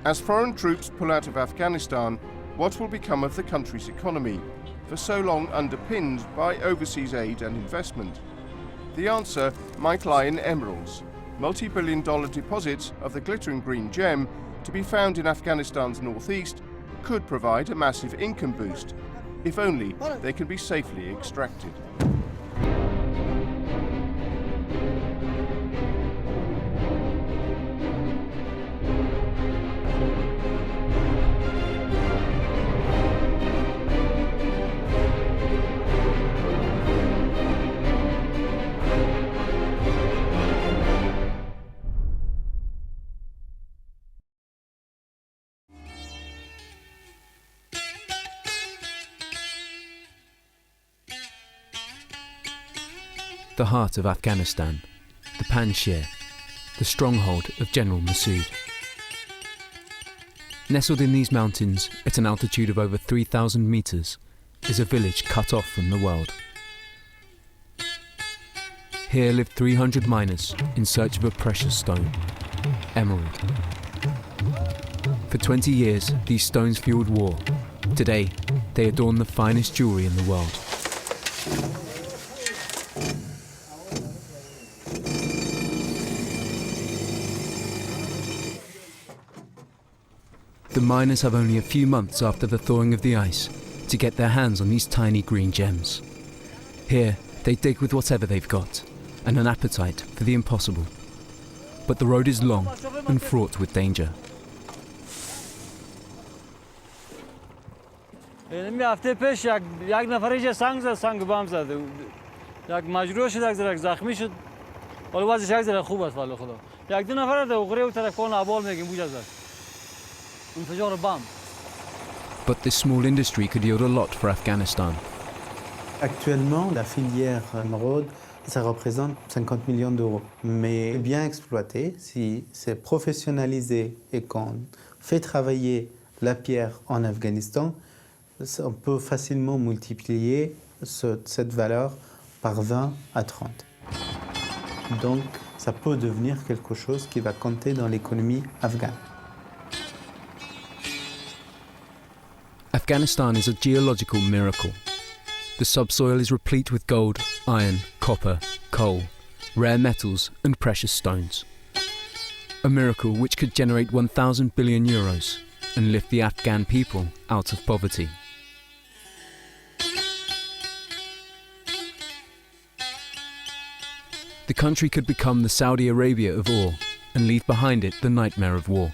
As foreign troops pull out of Afghanistan, what will become of the country's economy, for so long underpinned by overseas aid and investment? The answer might lie in emeralds, multi-billion-dollar deposits of the glittering green gem to be found in Afghanistan's northeast could provide a massive income boost, if only they can be safely extracted. The heart of Afghanistan, the Panjshir, the stronghold of General Massoud. Nestled in these mountains, at an altitude of over 3,000 meters, is a village cut off from the world. Here live 300 miners in search of a precious stone, emerald. For 20 years, these stones fueled war. Today, they adorn the finest jewelry in the world. The miners have only a few months after the thawing of the ice to get their hands on these tiny green gems. Here, they dig with whatever they've got, and an appetite for the impossible. But the road is long and fraught with danger. But this small industry could yield a lot for Afghanistan. Actuellement, la filière émeraude, ça représente 50 millions d'euros. Mais bien exploité, si c'est professionnalisé et qu'on fait travailler la pierre en Afghanistan, on peut facilement multiplier cette valeur par 20 à 30. Donc, ça peut devenir quelque chose qui va compter dans l'économie afghane. Afghanistan is a geological miracle. The subsoil is replete with gold, iron, copper, coal, rare metals and precious stones. A miracle which could generate 1,000 billion euros and lift the Afghan people out of poverty. The country could become the Saudi Arabia of ore and leave behind it the nightmare of war.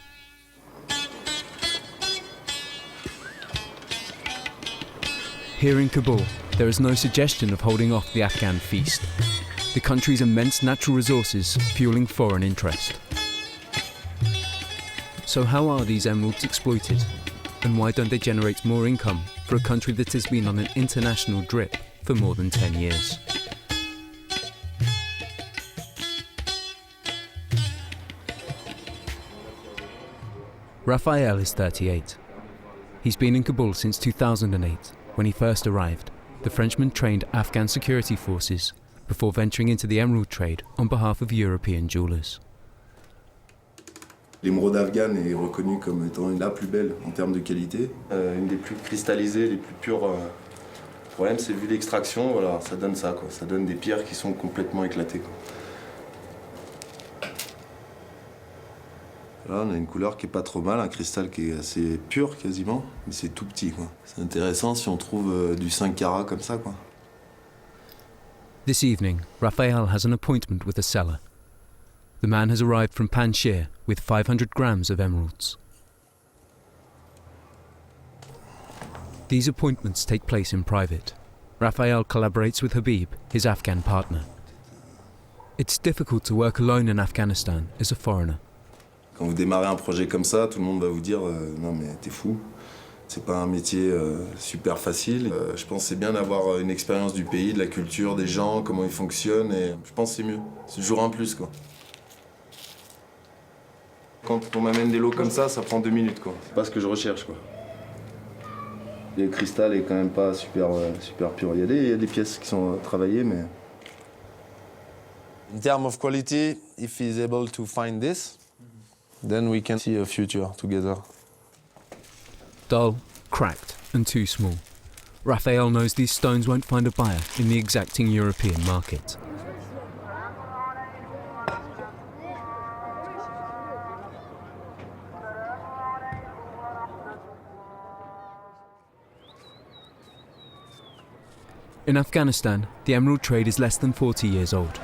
Here in Kabul, there is no suggestion of holding off the Afghan feast. The country's immense natural resources fueling foreign interest. So how are these emeralds exploited? And why don't they generate more income for a country that has been on an international drip for more than 10 years? Raphael is 38. He's been in Kabul since 2008. When he first arrived, the Frenchman trained Afghan security forces before venturing into the emerald trade on behalf of European jewelers. L'émeraude afghane est reconnue comme étant la plus belle en termes de qualité, une des plus cristallisées, les plus pures. Le problème, c'est vu l'extraction, voilà, ça donne ça, quoi. Ça donne des pierres qui sont complètement éclatées, quoi. Là, on a une couleur qui est pas trop mal, un cristal qui est assez pur quasiment, mais c'est tout petit, quoi. C'est intéressant si on trouve du 5 carats comme ça, quoi. This evening, Raphael has an appointment with a seller. The man has arrived from Panjshir with 500 grams of emeralds. These appointments take place in private. Raphael collaborates with Habib, his Afghan partner. It's difficult to work alone in Afghanistan as a foreigner. Quand vous démarrez un projet comme ça, tout le monde va vous dire non mais t'es fou, c'est pas un métier super facile. Je pense que c'est bien d'avoir une expérience du pays, de la culture, des gens, comment ils fonctionnent, et je pense que c'est mieux. C'est toujours un plus, quoi. Quand on m'amène des lots comme ça prend 2 minutes, quoi. C'est pas ce que je recherche, quoi. Le cristal est quand même pas super pur. Il y a des pièces qui sont travaillées, mais... In terms of quality, if he's able to find this, Then we can see a future together. Dull, cracked, and too small. Raphael knows these stones won't find a buyer in the exacting European market. In Afghanistan, the emerald trade is less than 40 years old.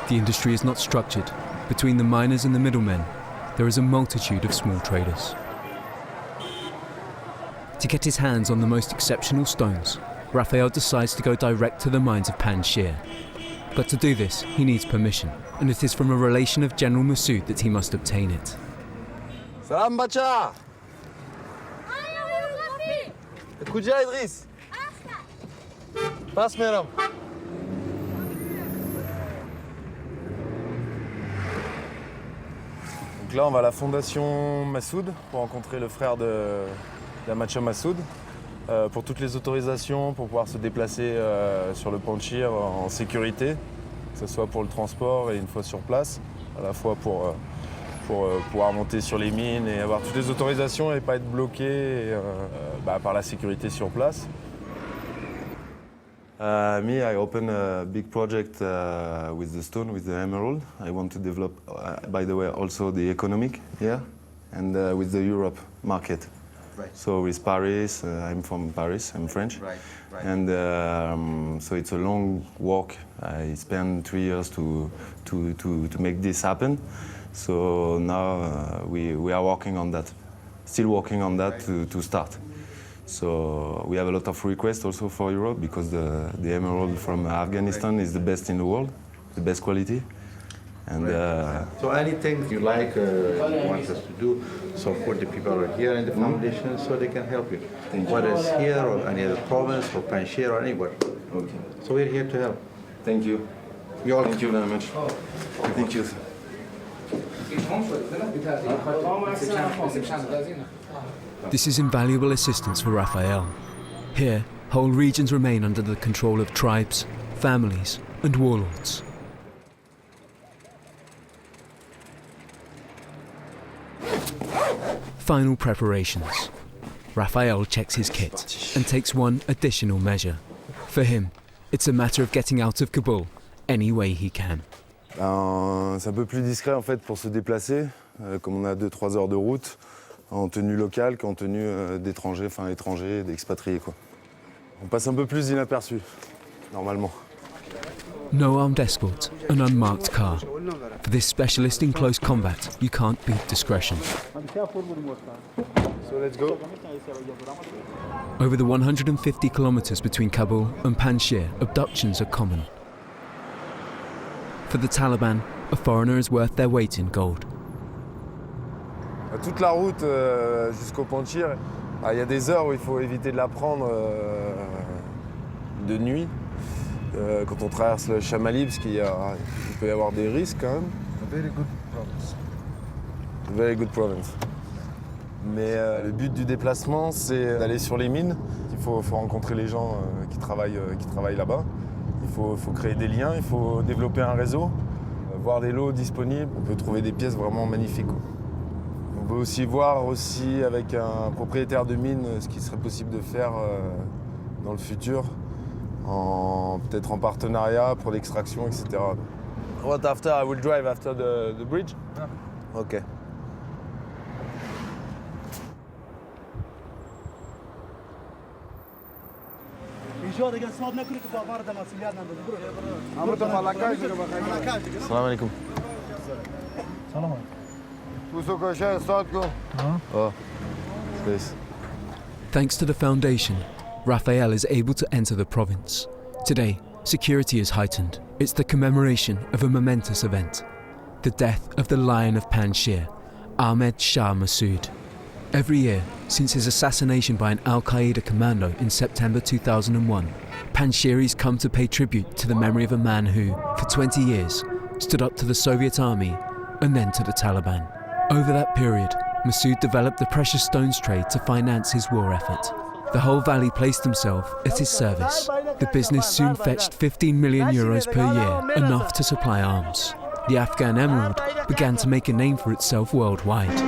The industry is not structured. Between the miners and the middlemen, there is a multitude of small traders. To get his hands on the most exceptional stones, Raphael decides to go direct to the mines of Panjshir. But to do this, he needs permission, and it is from a relation of General Massoud that he must obtain it. Salam Bacha! Kouja Idriss! Passe madame! Donc là on va à la fondation Massoud pour rencontrer le frère de Macha Massoud pour toutes les autorisations, pour pouvoir se déplacer sur le Panjshir en sécurité, que ce soit pour le transport et une fois sur place, à la fois pour pouvoir monter sur les mines et avoir toutes les autorisations et pas être bloqué par la sécurité sur place. Me, I open a big project with the stone, with the emerald. I want to develop, by the way, also the economic here and with the Europe market. Right. So with Paris, I'm from Paris, I'm French. Right. And so it's a long walk. I spent 3 years to make this happen. So now we are working on that, still working on that to start. So we have a lot of requests also for Europe because the emerald from Afghanistan is the best in the world, the best quality. And so anything you like, you want us to do, so for the people who are here in the foundation, so they can help you. Whether it's here or any other province or Panjshir or anywhere. okay. So we're here to help. Thank you. Thank you very much. Thank you. This is invaluable assistance for Raphael. Here, whole regions remain under the control of tribes, families, and warlords. Final preparations. Raphael checks his kit and takes one additional measure. For him, it's a matter of getting out of Kabul any way he can. C'est un peu plus discret en fait pour se déplacer, comme on a 2-3 heures de route, en tenue locale qu'en tenue d'étrangers, enfin étrangers, d'expatriés quoi. On passe un peu plus inaperçu, normalement. No armed escort, an unmarked car. For this specialist in close combat, you can't beat discretion. So let's go. Over the 150 kilometers between Kabul and Panjshir, abductions are common. For the Taliban, a foreigner is worth their weight in gold. Toute la route jusqu'au Panjshir, il y a des heures où il faut éviter de la prendre de nuit. Quand on traverse le Chamali, parce qu'il peut y avoir des risques quand même. Very good province. Very good province. Mais le but du déplacement, c'est d'aller sur les mines. Il faut rencontrer les gens qui travaillent là-bas. Il faut créer des liens, il faut développer un réseau, voir des lots disponibles. On peut trouver des pièces vraiment magnifiques. On peut aussi voir avec un propriétaire de mine ce qui serait possible de faire dans le futur, peut-être en partenariat pour l'extraction, etc. What after? I will drive after the bridge? Yeah. Okay. Salam alaikum. Oh, please. Thanks to the foundation, Raphael is able to enter the province. Today, security is heightened. It's the commemoration of a momentous event, the death of the Lion of Panjshir, Ahmed Shah Massoud. Every year, since his assassination by an Al-Qaeda commando in September 2001, Panjshiris come to pay tribute to the memory of a man who, for 20 years, stood up to the Soviet army and then to the Taliban. Over that period, Massoud developed the precious stones trade to finance his war effort. The whole valley placed himself at his service. The business soon fetched 15 million euros per year, enough to supply arms. the Afghan emerald began to make a name for itself worldwide.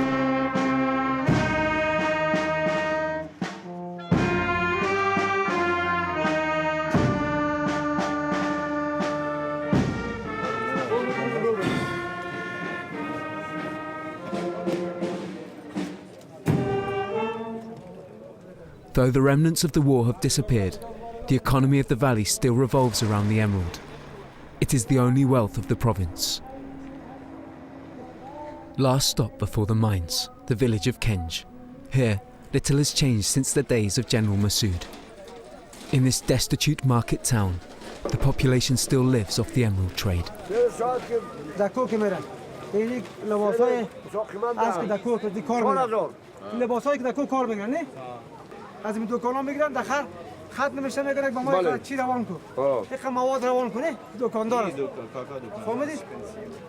Though the remnants of the war have disappeared, the economy of the valley still revolves around the emerald. It is the only wealth of the province. Last stop before the mines, the village of Kenj. Here, little has changed since the days of General Massoud. In this destitute market town, the population still lives off the emerald trade. از این دکانا میگیرن داخل خط نمیشه میگن با ما چی روان کو یک مواد روان کنه دکاندار فهمیدی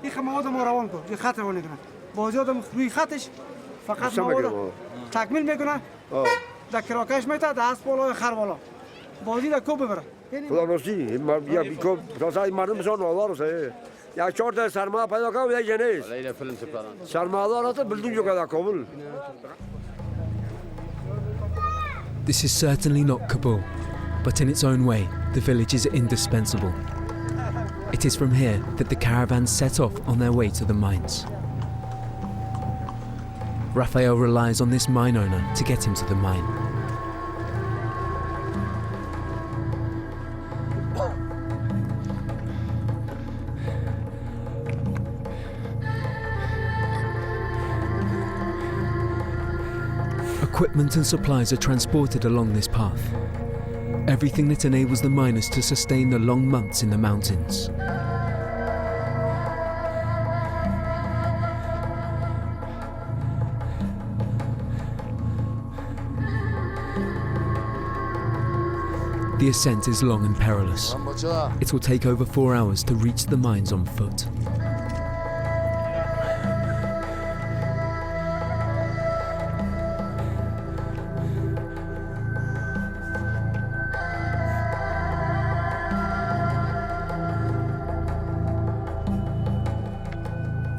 یک مواد ما روان کو یک خط روان کنه بازی آدم روی خطش فقط مواد تکمیل میکنه در کراکش میته دست بالا خر بالا بازی در کو ببره خدا راستی یا بیکو راستی مردم بسیار نوارسه یا 4 تا سرمایه پیدا کنم یا جنیس سرمایه دارات بلدون جو کدا کابل. This is certainly not Kabul, but in its own way, the village is indispensable. It is from here that the caravans set off on their way to the mines. Raphael relies on this mine owner to get him to the mine. Equipment and supplies are transported along this path. Everything that enables the miners to sustain the long months in the mountains. The ascent is long and perilous. It will take over 4 hours to reach the mines on foot.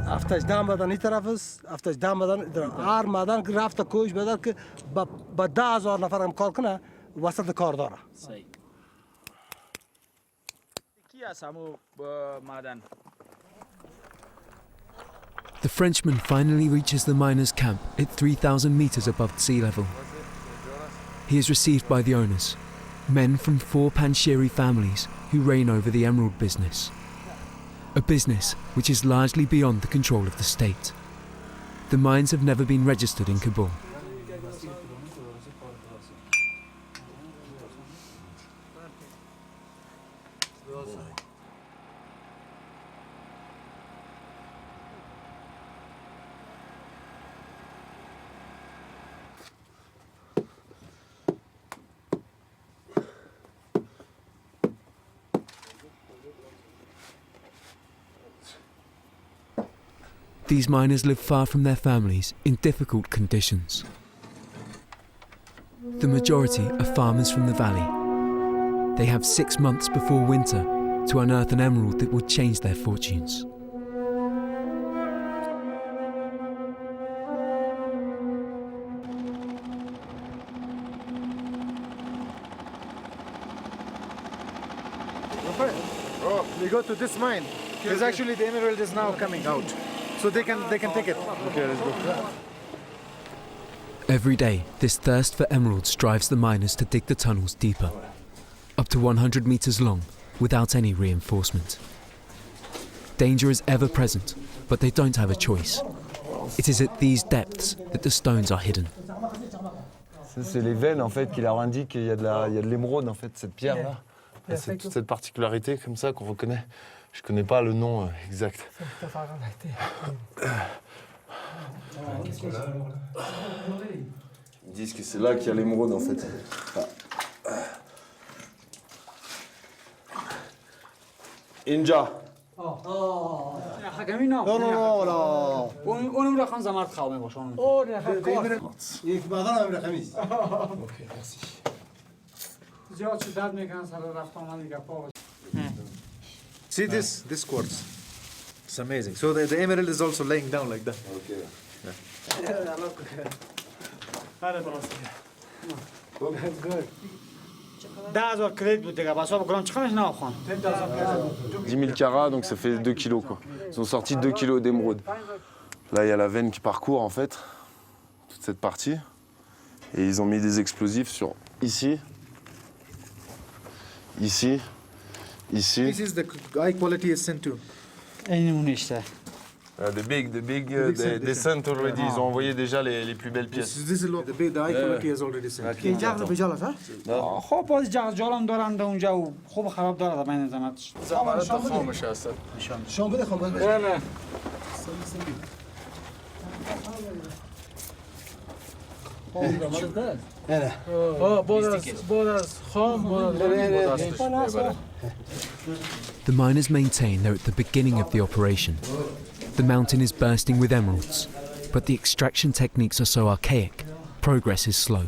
افتش دام بدن این طرف است افتش دام بدن در هر مدن که رفت کوش بدن که با 10,000 نفر هم کار کنه وسط کار داره صحیح کی است همو مدن The Frenchman finally reaches the miners' camp at 3,000 meters above sea level. He is received by the owners, men from 4 Panjshiri families who reign over the emerald business. A business which is largely beyond the control of the state. The mines have never been registered in Kabul. These miners live far from their families in difficult conditions. The majority are farmers from the valley. They have 6 months before winter to unearth an emerald that will change their fortunes. We go to this mine because actually the emerald is now coming out. So they can take it. Okay, let's go. Every day, this thirst for emeralds drives the miners to dig the tunnels deeper, up to 100 meters long, without any reinforcement. Danger is ever present, but they don't have a choice. It is at these depths that the stones are hidden. C'est les veines en fait qui leur indiquent qu'il y a de l'émeraude en fait, cette pierre là. C'est toute cette particularité comme ça qu'on reconnaît. Je ne connais pas le nom exact. Ils disent que c'est là qu'il y a l'émeraude en fait. Inja. See this quartz. It's amazing. So the emerald is also laying down like that. Okay. Good. 10,000 کرید بود دیگه بس آب گران چقدرش ناخوان 10 000 carats, donc ça fait 2 kilos quoi. Ils ont sorti 2 kilos d'émeraude. Là, il y a la veine qui parcourt en fait, toute cette partie. Et ils ont mis des explosifs sur ici, ici, ici. This is the high quality is sent to. اینمون اشته They sent already. Ils ont envoyé déjà les plus belles pièces. This is the high quality is already sent. این جغل به جالت ها؟ خب باز جالم دارن در اونجا و خوب خراب داره بین زمانش زمانت خامش هست شام بده خب باز نه The miners maintain they're at the beginning of the operation. The mountain is bursting with emeralds, but the extraction techniques are so archaic, progress is slow.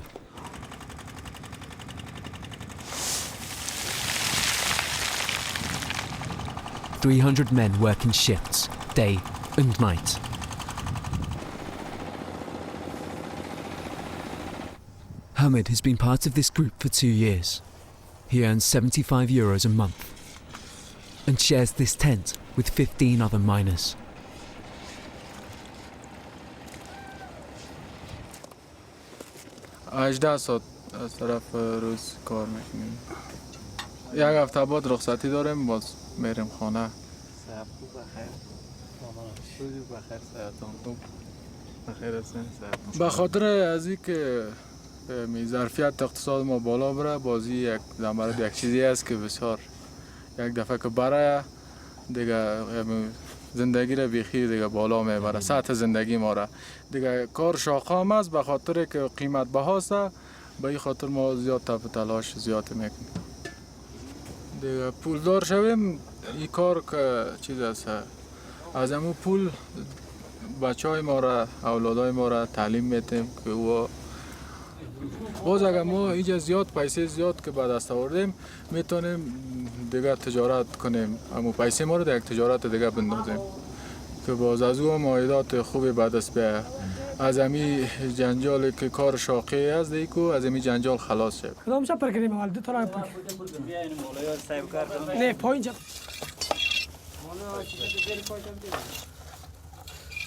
"300 men work in shifts, day and night. Hamid has been part of this group for 2 years. He earns €75 a month and shares this tent with 15 other miners. هجده ساعت از طرف روز کار میکنیم. یک هفته بعد رخصتی داریم باز میریم خانه. به خاطر از این که ظرفیت اقتصاد ما بالا بره بازی یک زمرد یک چیزی است که بسیار یک دفعه که برای دیگه زندگی را بیخی دیگه بالا میبره سطح زندگی ما را دیگه کار شاقام است به خاطر که قیمت بهاست به این خاطر ما زیاد تف تلاش زیاد میکنیم دیگه پولدار شویم این کار که چیز است از همون پول بچه های ما را اولادای ما را تعلیم میتیم که او باز اگر ما اینجا زیاد پیسه زیاد که به دست آوردیم میتونیم دیگه تجارت کنیم اما پیسه ما رو در یک تجارت دیگه بندازیم که باز از او مایدات خوبی به دست بیاید از امی جنجال که کار شاقی است دیگه از امی جنجال خلاص شد کدام چه پر کنیم اول دو تا را نه پایین جا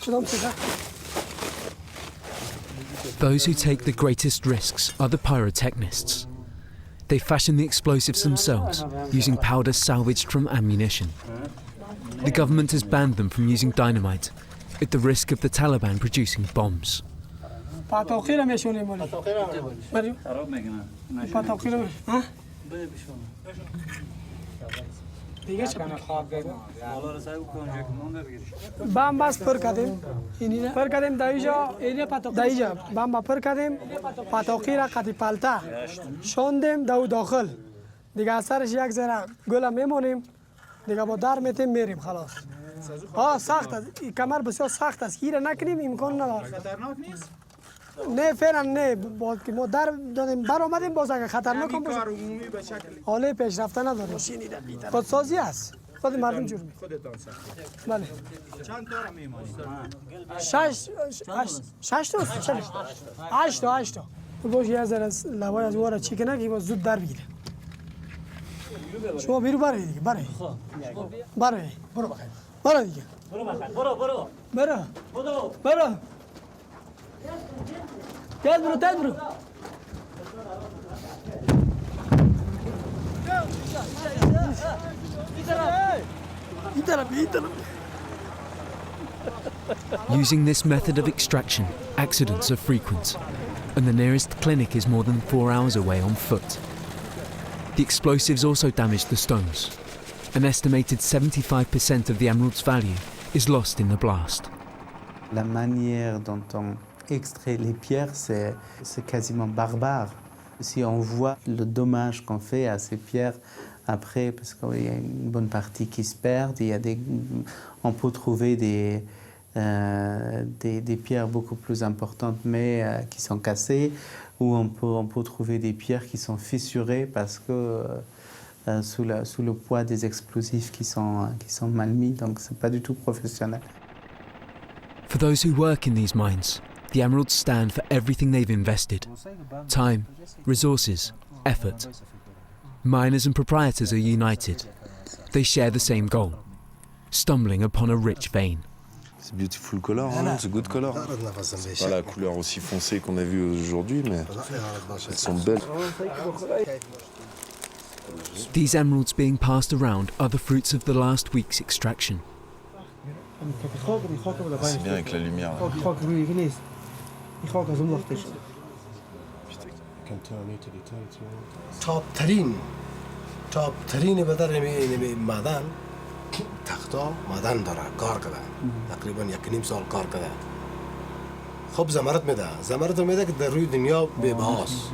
کدام چه Those who take the greatest risks are the pyrotechnists. They fashion the explosives themselves, using powder salvaged from ammunition. The government has banned them from using dynamite, at the risk of the Taliban producing bombs. بام باز پر کردیم پر کردیم دایجا بام با پر کردیم پاتوقی را قطی پالتا شوندیم داخل دیگه اثرش یک ذره گل میمونیم دیگه با در میتیم میریم خلاص سخت است این کمر بسیار سخت است گیر نکنیم امکان نداره خطرناک نیست نه فعلا نه باز که ما در دادیم بر آمدیم باز اگه خطرناک هم باشه عمومی به شکل حاله پیشرفته نداریم خودسازی است خود مردم جور می خودتان ساخته بله چند تا را میمانید شش تا هشت تا باش یه ذره لوای از وارا چی کنه که باز زود در بگیره شما بیرو بره دیگه بره برو بخیر برو دیگه برو تد برو Using this method of extraction, accidents are frequent, and the nearest clinic is more than 4 hours away on foot. The explosives also damage the stones. An estimated 75% of the emerald's value is lost in the blast. La manière dont on extrait les pierres, c'est quasiment barbare. Si on voit le dommage qu'on fait à ces pierres après, parce qu'il y a une bonne partie qui se perd, on peut trouver des pierres beaucoup plus importantes mais qui sont cassées, ou on peut trouver des pierres qui sont fissurées parce que sous le poids des explosifs qui sont mal mis, donc c'est pas du tout professionnel. For those who work in these mines, the emeralds stand for everything they've invested: time, resources, effort. Miners and proprietors are united. They share the same goal: stumbling upon a rich vein. C'est beautiful color, hein, c'est good color. C'est pas la couleur aussi foncée qu'on a vue aujourd'hui, mais elles sont belles. These emeralds being passed around are the fruits of the last week's extraction. C'est bien avec la lumière. Là. top ترین بدر معدن تختا معدن داره کار کرده تقریبا 1.5 سال کار کرده خب زمرد میده که در روی دنیا به بهاست.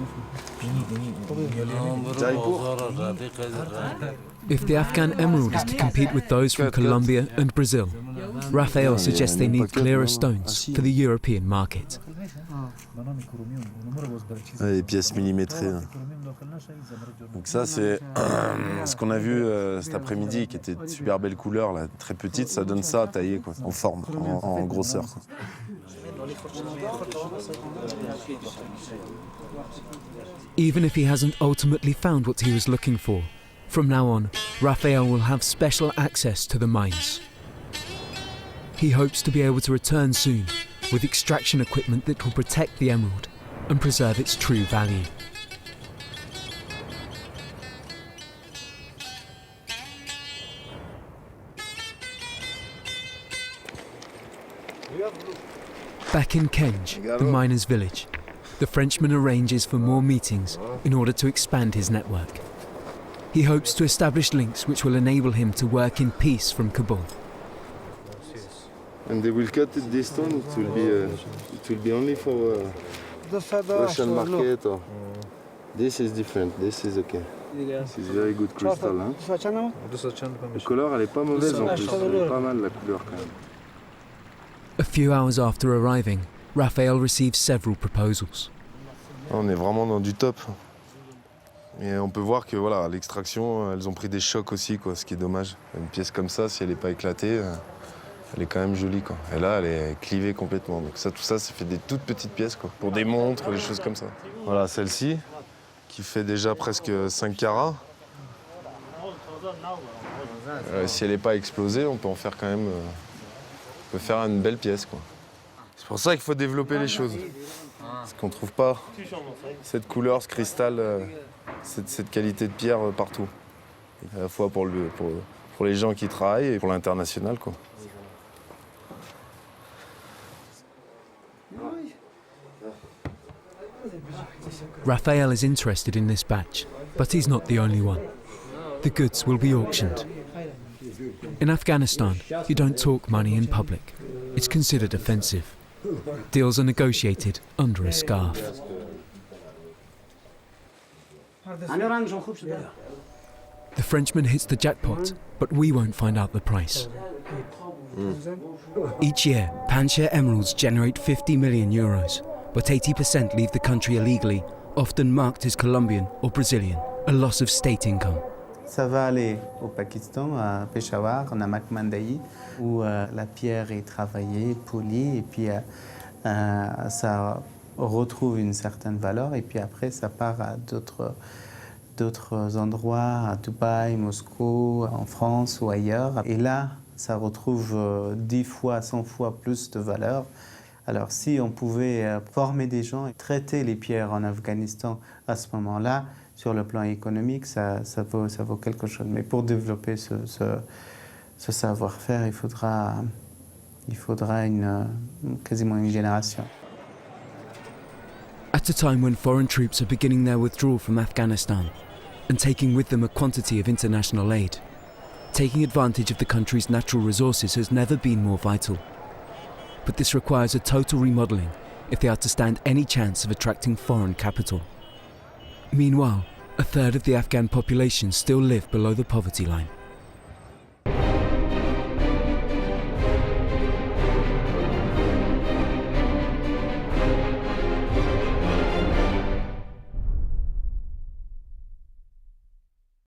If the Afghan emerald is to compete with those from Colombia and Brazil, Raphael suggests they need clearer stones for the European market. Les pièces millimétrées. Donc ça c'est ce qu'on a vu cet après-midi qui était de super belle couleur, là, très petite, ça donne ça taillé quoi, en forme, en grosseur. Quoi. Even if he hasn't ultimately found what he was looking for, from now on, Raphael will have special access to the mines. He hopes to be able to return soon with extraction equipment that will protect the emerald and preserve its true value. Back in Kenj, the miners' village, the Frenchman arranges for more meetings in order to expand his network. He hopes to establish links which will enable him to work in peace from Kabul. And they will cut this stone, it will be only for Russian market or... This is different, this is okay. This is very good crystal. Hein? La couleur elle est pas mauvaise en plus, elle est pas mal la couleur quand même. A few hours after arriving, Raphael receives several proposals. On est vraiment dans du top. Et on peut voir que voilà, l'extraction, elles ont pris des chocs aussi, quoi, ce qui est dommage. Une pièce comme ça, si elle n'est pas éclatée, elle est quand même jolie, quoi. Et là, elle est clivée complètement. Donc ça, tout ça, ça fait des toutes petites pièces, quoi, pour des montres, des choses comme ça. Voilà, celle-ci, qui fait déjà presque 5 carats. Si elle n'est pas explosée, on peut en faire quand même... on peut faire une belle pièce, quoi. C'est pour ça qu'il faut développer les choses. Parce qu'on ne trouve pas cette couleur, ce cristal, cette qualité de pierre partout. À la fois pour les gens qui travaillent et pour l'international, quoi. Raphael is interested in this batch, but he's not the only one. The goods will be auctioned. In Afghanistan, you don't talk money in public. It's considered offensive. Deals are negotiated under a scarf. The Frenchman hits the jackpot, but we won't find out the price. Each year, Panshare emeralds generate 50 million euros, but 80% leave the country illegally, often marked as Colombian or Brazilian, a loss of state income. Ça va aller au Pakistan, à Peshawar, en Namak Mandai, où la pierre est travaillée, polie, et puis ça retrouve une certaine valeur, et puis après ça part à d'autres endroits, à Dubaï, Moscou, en France ou ailleurs. Et là, ça retrouve 10 fois, 100 fois plus de valeur. Alors si on pouvait former des gens et traiter les pierres en Afghanistan à ce moment-là, sur le plan économique, ça vaut quelque chose. Mais pour développer ce savoir-faire, il faudra quasiment une génération. At a time when foreign troops are beginning their withdrawal from Afghanistan and taking with them a quantity of international aid, taking advantage of the country's natural resources has never been more vital. But this requires a total remodelling if they are to stand any chance of attracting foreign capital. Meanwhile, a third of the Afghan population still live below the poverty line.